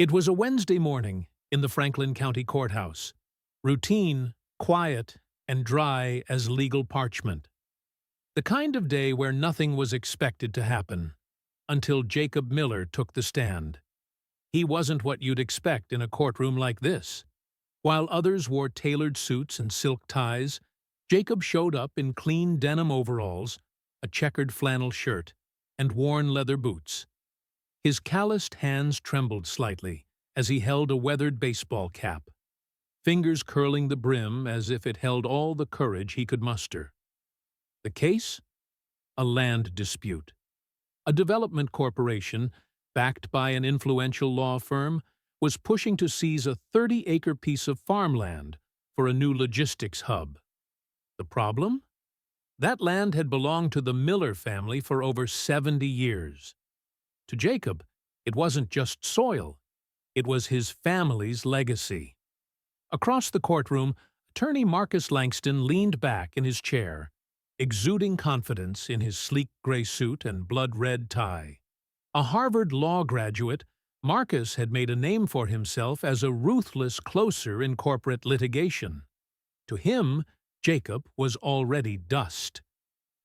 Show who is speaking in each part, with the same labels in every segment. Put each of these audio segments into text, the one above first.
Speaker 1: It was a Wednesday morning in the Franklin County Courthouse. Routine, quiet, and dry as legal parchment. The kind of day where nothing was expected to happen, until Jacob Miller took the stand. He wasn't what you'd expect in a courtroom like this. While others wore tailored suits and silk ties, Jacob showed up in clean denim overalls, a checkered flannel shirt, and worn leather boots. His calloused hands trembled slightly as he held a weathered baseball cap, fingers curling the brim as if it held all the courage he could muster. The case? A land dispute. A development corporation, backed by an influential law firm, was pushing to seize a 30-acre piece of farmland for a new logistics hub. The problem? That land had belonged to the Miller family for over 70 years. To Jacob, it wasn't just soil. It was his family's legacy. Across the courtroom, attorney Marcus Langston leaned back in his chair, exuding confidence in his sleek gray suit and blood-red tie. A Harvard law graduate, Marcus had made a name for himself as a ruthless closer in corporate litigation. To him, Jacob was already dust.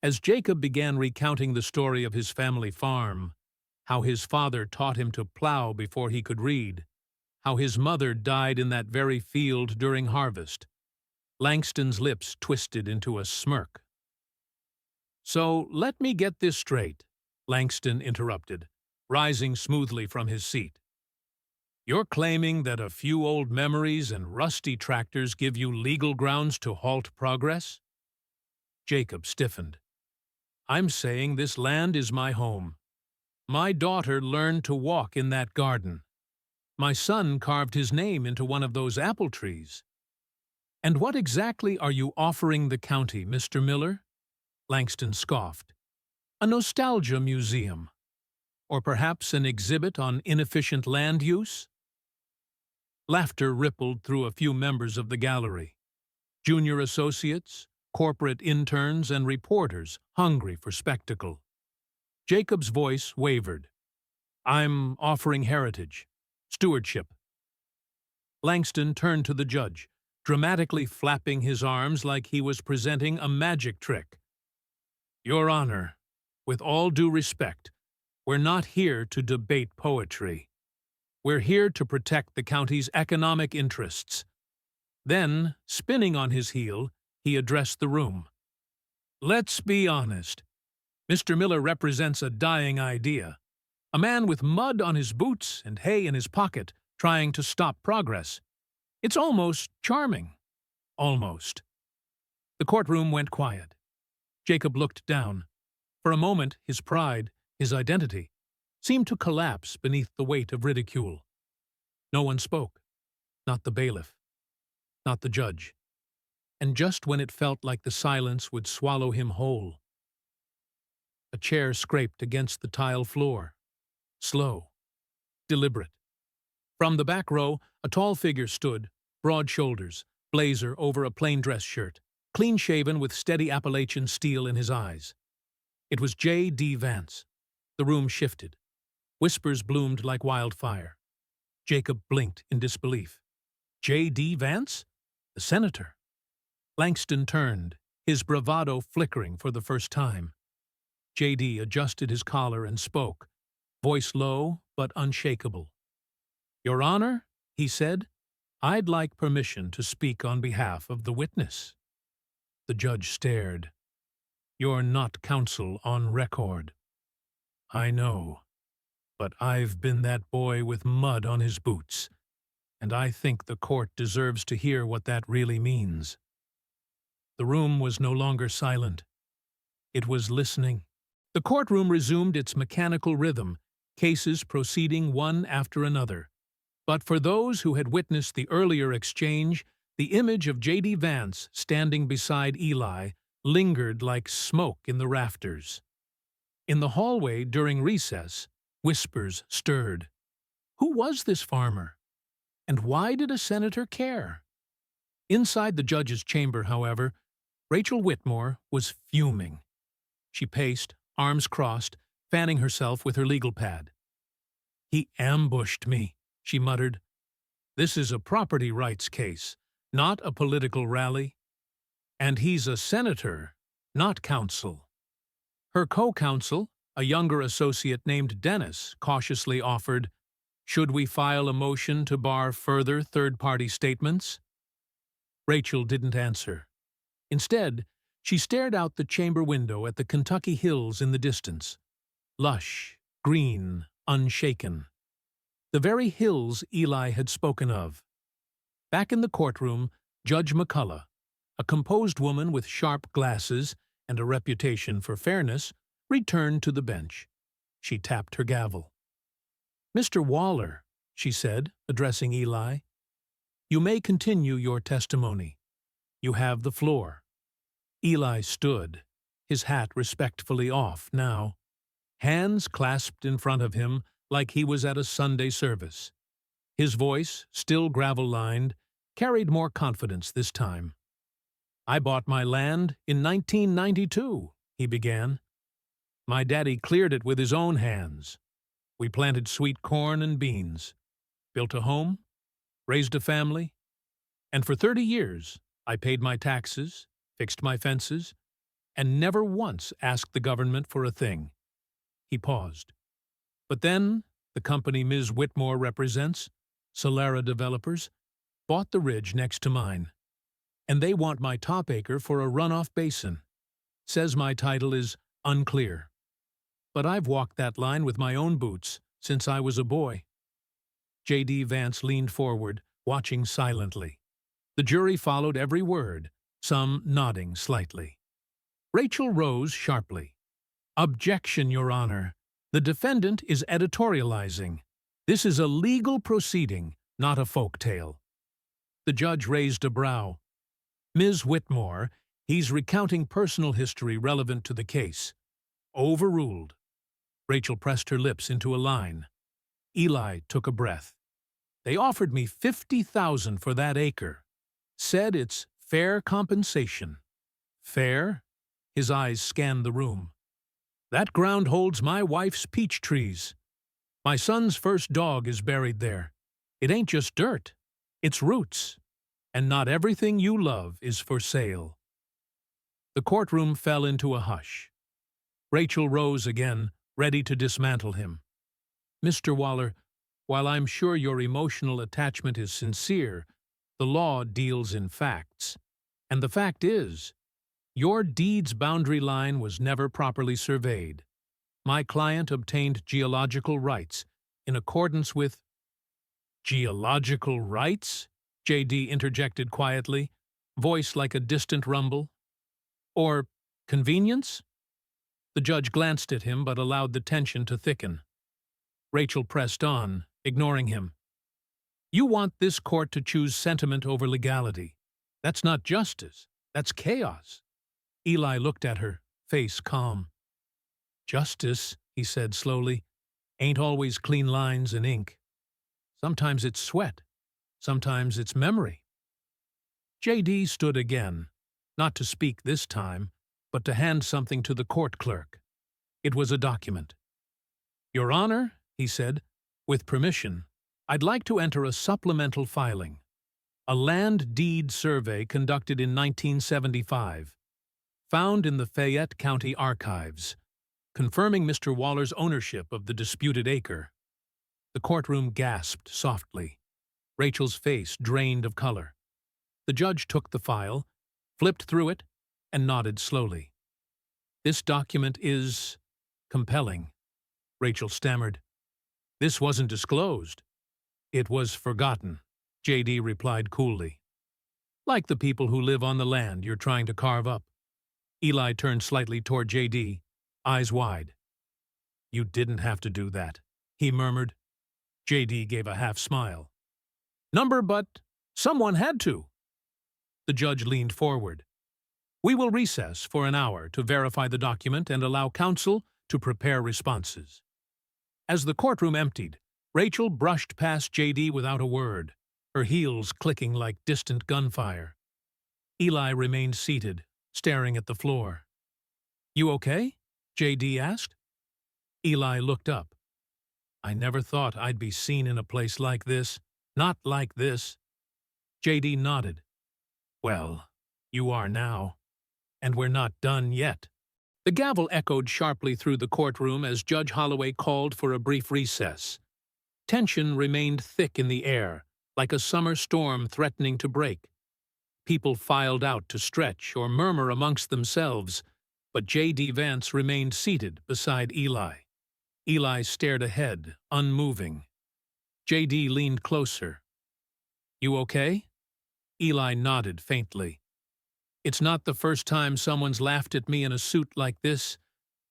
Speaker 1: As Jacob began recounting the story of his family farm, how his father taught him to plow before he could read, how his mother died in that very field during harvest, Langston's lips twisted into a smirk. "So let me get this straight," Langston interrupted, rising smoothly from his seat. "You're claiming that a few old memories and rusty tractors give you legal grounds to halt progress?" Jacob stiffened. "I'm saying this land is my home. My daughter learned to walk in that garden. My son carved his name into one of those apple trees. And what exactly are you offering the county, Mr. Miller?" Langston scoffed. "A nostalgia museum? Or perhaps an exhibit on inefficient land use?" Laughter rippled through a few members of the gallery. Junior associates, corporate interns, and reporters hungry for spectacle. Jacob's voice wavered. "I'm offering heritage, stewardship." Langston turned to the judge, dramatically flapping his arms like he was presenting a magic trick. "Your Honor, with all due respect, we're not here to debate poetry. We're here to protect the county's economic interests." Then, spinning on his heel, he addressed the room. "Let's be honest. Mr. Miller represents a dying idea. A man with mud on his boots and hay in his pocket, trying to stop progress. It's almost charming. Almost." The courtroom went quiet. Jacob looked down. For a moment, his pride, his identity, seemed to collapse beneath the weight of ridicule. No one spoke. Not the bailiff. Not the judge. And just when it felt like the silence would swallow him whole, a chair scraped against the tile floor. Slow. Deliberate. From the back row, a tall figure stood, broad shoulders, blazer over a plain dress shirt, clean-shaven with steady Appalachian steel in his eyes. It was JD Vance. The room shifted. Whispers bloomed like wildfire. Jacob blinked in disbelief. JD Vance? The senator. Langston turned, his bravado flickering for the first time. JD adjusted his collar and spoke, voice low but unshakable. "Your Honor," he said, "I'd like permission to speak on behalf of the witness." The judge stared. "You're not counsel on record." "I know, but I've been that boy with mud on his boots, and I think the court deserves to hear what that really means." The room was no longer silent. It was listening. The courtroom resumed its mechanical rhythm, cases proceeding one after another. But for those who had witnessed the earlier exchange, the image of J.D. Vance standing beside Eli lingered like smoke in the rafters. In the hallway during recess, whispers stirred. Who was this farmer? And why did a senator care? Inside the judge's chamber, however, Rachel Whitmore was fuming. She paced, arms crossed, fanning herself with her legal pad. "He ambushed me," she muttered. "This is a property rights case, not a political rally. And he's a senator, not counsel." Her co-counsel, a younger associate named Dennis, cautiously offered, "Should we file a motion to bar further third-party statements?" Rachel didn't answer. Instead, she stared out the chamber window at the Kentucky hills in the distance. Lush, green, unshaken. The very hills Eli had spoken of. Back in the courtroom, Judge McCullough, a composed woman with sharp glasses and a reputation for fairness, returned to the bench. She tapped her gavel. "Mr. Waller," she said, addressing Eli, "you may continue your testimony. You have the floor." Eli stood, his hat respectfully off now, hands clasped in front of him like he was at a Sunday service. His voice, still gravel-lined, carried more confidence this time. "I bought my land in 1992, he began. "My daddy cleared it with his own hands. We planted sweet corn and beans, built a home, raised a family, and for 30 years I paid my taxes, fixed my fences, and never once asked the government for a thing." He paused. "But then the company Ms. Whitmore represents, Solara Developers, bought the ridge next to mine, and they want my top acre for a runoff basin. Says my title is unclear. But I've walked that line with my own boots since I was a boy." JD Vance leaned forward, watching silently. The jury followed every word, some nodding slightly. Rachel rose sharply. "Objection, Your Honor. The defendant is editorializing. This is a legal proceeding, not a folk tale." The judge raised a brow. "Ms. Whitmore, he's recounting personal history relevant to the case." Overruled. Rachel pressed her lips into a line. Eli took a breath. "They offered me $50,000 for that acre. Said it's fair compensation." "Fair?" His eyes scanned the room. "That ground holds my wife's peach trees. My son's first dog is buried there. It ain't just dirt, it's roots. And not everything you love is for sale." The courtroom fell into a hush. Rachel rose again, ready to dismantle him. "Mr. Waller, while I'm sure your emotional attachment is sincere, the law deals in facts. And the fact is, your deed's boundary line was never properly surveyed. My client obtained geological rights in accordance with—" "Geological rights?" JD interjected quietly, voice like a distant rumble. "Or convenience?" The judge glanced at him but allowed the tension to thicken. Rachel pressed on, ignoring him. "You want this court to choose sentiment over legality. That's not justice. That's chaos." Eli looked at her, face calm. "Justice," he said slowly, "ain't always clean lines and ink. Sometimes it's sweat. Sometimes it's memory." JD stood again, not to speak this time, but to hand something to the court clerk. It was a document. "Your Honor," he said, "with permission, I'd like to enter a supplemental filing. A land deed survey conducted in 1975, found in the Fayette County Archives, confirming Mr. Waller's ownership of the disputed acre." The courtroom gasped softly. Rachel's face drained of color. The judge took the file, flipped through it, and nodded slowly. "This document is compelling," Rachel stammered. "This wasn't disclosed." "It was forgotten," JD replied coolly. "Like the people who live on the land you're trying to carve up." Eli turned slightly toward JD, eyes wide. "You didn't have to do that," he murmured. JD gave a half smile. But someone had to." The judge leaned forward. "We will recess for an hour to verify the document and allow counsel to prepare responses." As the courtroom emptied, Rachel brushed past JD without a word, her heels clicking like distant gunfire. Eli remained seated, staring at the floor. "You okay?" JD asked. Eli looked up. I never thought I'd be seen in a place like this. Not like this. JD nodded. Well, you are now. And we're not done yet. The gavel echoed sharply through the courtroom as Judge Holloway called for a brief recess. Tension remained thick in the air, like a summer storm threatening to break. People filed out to stretch or murmur amongst themselves, but JD Vance remained seated beside Eli. Eli stared ahead, unmoving. JD leaned closer. You okay? Eli nodded faintly. It's not the first time someone's laughed at me in a suit like this,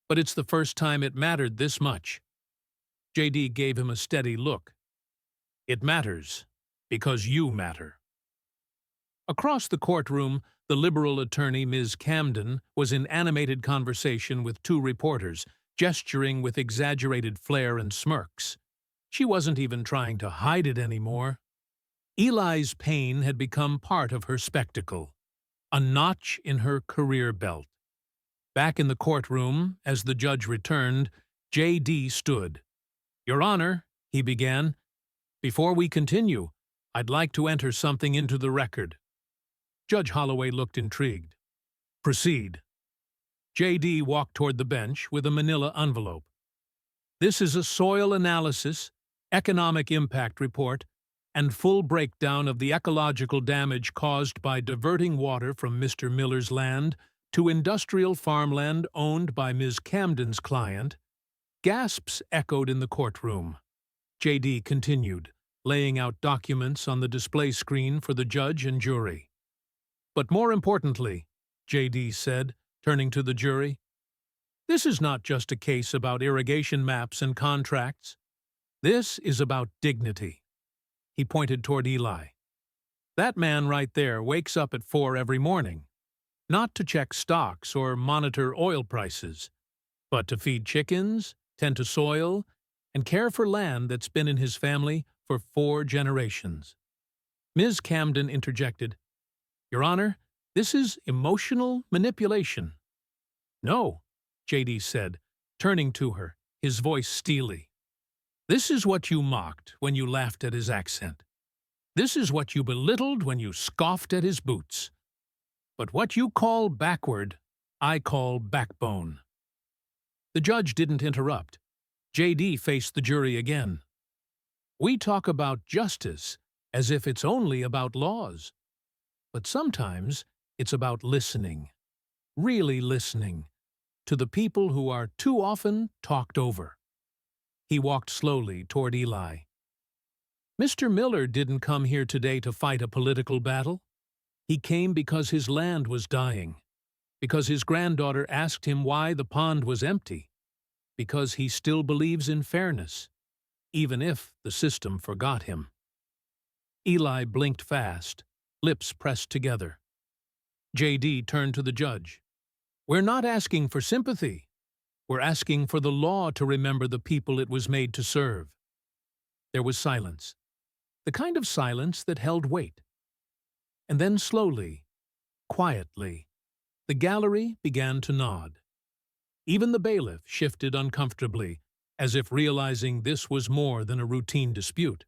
Speaker 1: but it's the first time it mattered this much. JD gave him a steady look. It matters, because you matter. Across the courtroom, the liberal attorney, Ms. Camden, was in animated conversation with two reporters, gesturing with exaggerated flair and smirks. She wasn't even trying to hide it anymore. Eli's pain had become part of her spectacle, a notch in her career belt. Back in the courtroom, as the judge returned, J.D. stood. Your Honor, he began, before we continue, I'd like to enter something into the record. Judge Holloway looked intrigued. Proceed. J.D. walked toward the bench with a manila envelope. This is a soil analysis, economic impact report, and full breakdown of the ecological damage caused by diverting water from Mr. Miller's land to industrial farmland owned by Ms. Camden's client. Gasps echoed in the courtroom. J.D. continued, laying out documents on the display screen for the judge and jury. But more importantly, J.D. said, turning to the jury, this is not just a case about irrigation maps and contracts. This is about dignity. He pointed toward Eli. That man right there wakes up at 4 every morning, not to check stocks or monitor oil prices, but to feed chickens, tend to soil, and care for land that's been in his family for 4 generations. Ms. Camden interjected, Your Honor, this is emotional manipulation. No, J.D. said, turning to her, his voice steely. This is what you mocked when you laughed at his accent. This is what you belittled when you scoffed at his boots. But what you call backward, I call backbone. The judge didn't interrupt. J.D. faced the jury again. We talk about justice as if it's only about laws. But sometimes it's about listening, really listening, to the people who are too often talked over. He walked slowly toward Eli. Mr. Miller didn't come here today to fight a political battle. He came because his land was dying, because his granddaughter asked him why the pond was empty, because he still believes in fairness, even if the system forgot him. Eli blinked fast, lips pressed together. J.D. turned to the judge. We're not asking for sympathy. We're asking for the law to remember the people it was made to serve. There was silence, the kind of silence that held weight. And then slowly, quietly, the gallery began to nod. Even the bailiff shifted uncomfortably, as if realizing this was more than a routine dispute.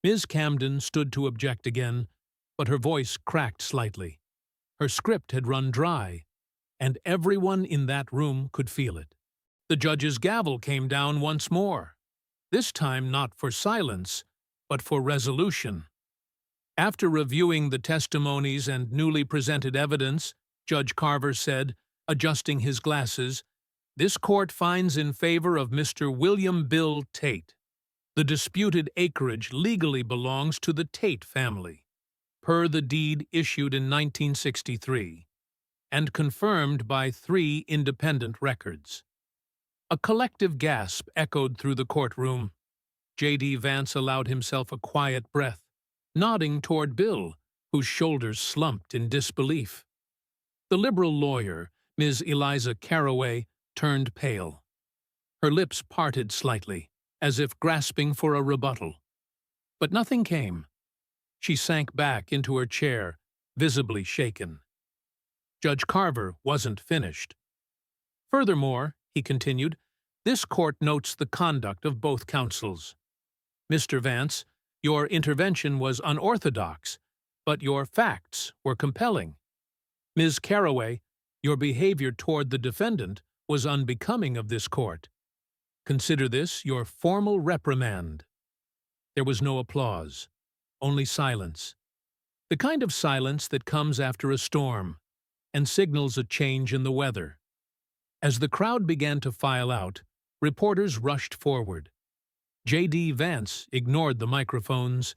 Speaker 1: Ms. Camden stood to object again, but her voice cracked slightly. Her script had run dry, and everyone in that room could feel it. The judge's gavel came down once more, this time not for silence, but for resolution. After reviewing the testimonies and newly presented evidence, Judge Carver said, adjusting his glasses, this court finds in favor of Mr. William Bill Tate. The disputed acreage legally belongs to the Tate family, per the deed issued in 1963. And confirmed by 3 independent records. A collective gasp echoed through the courtroom. J.D. Vance allowed himself a quiet breath, nodding toward Bill, whose shoulders slumped in disbelief. The liberal lawyer, Ms. Eliza Carraway, turned pale. Her lips parted slightly, as if grasping for a rebuttal. But nothing came. She sank back into her chair, visibly shaken. Judge Carver wasn't finished. Furthermore, he continued, This court notes the conduct of both counsels. Mr. Vance, your intervention was unorthodox, but your facts were compelling. Ms. Caraway, your behavior toward the defendant was unbecoming of this court. Consider this your formal reprimand. There was no applause, only silence. The kind of silence that comes after a storm and signals a change in the weather. As the crowd began to file out, reporters rushed forward. JD Vance ignored the microphones.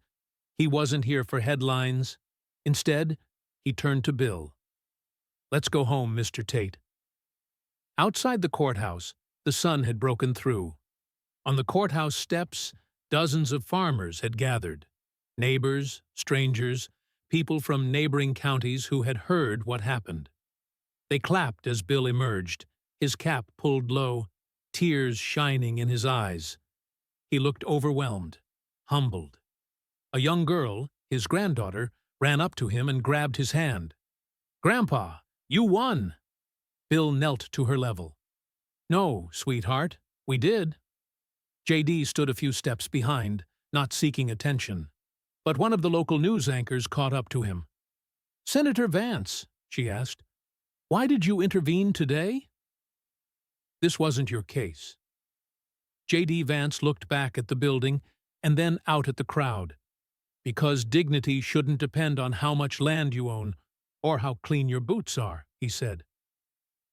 Speaker 1: He wasn't here for headlines. Instead, he turned to Bill. "Let's go home, Mr. Tate." Outside the courthouse, the sun had broken through. On the courthouse steps, dozens of farmers had gathered. Neighbors, strangers, people from neighboring counties who had heard what happened. They clapped as Bill emerged, his cap pulled low, tears shining in his eyes. He looked overwhelmed, humbled. A young girl, his granddaughter, ran up to him and grabbed his hand. "Grandpa, you won!" Bill knelt to her level. "No, sweetheart, we did." JD stood a few steps behind, not seeking attention. But one of the local news anchors caught up to him. "Senator Vance," she asked, "why did you intervene today?" "This wasn't your case." JD Vance looked back at the building and then out at the crowd. "Because dignity shouldn't depend on how much land you own or how clean your boots are," he said.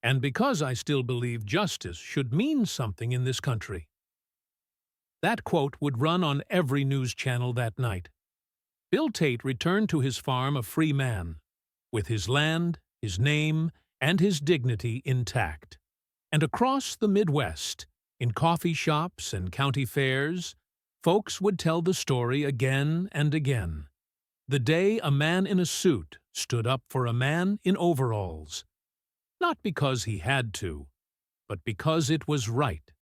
Speaker 1: "And because I still believe justice should mean something in this country." That quote would run on every news channel that night. Bill Tate returned to his farm a free man, with his land, his name, and his dignity intact. And across the Midwest, in coffee shops and county fairs, folks would tell the story again and again. The day a man in a suit stood up for a man in overalls. Not because he had to, but because it was right.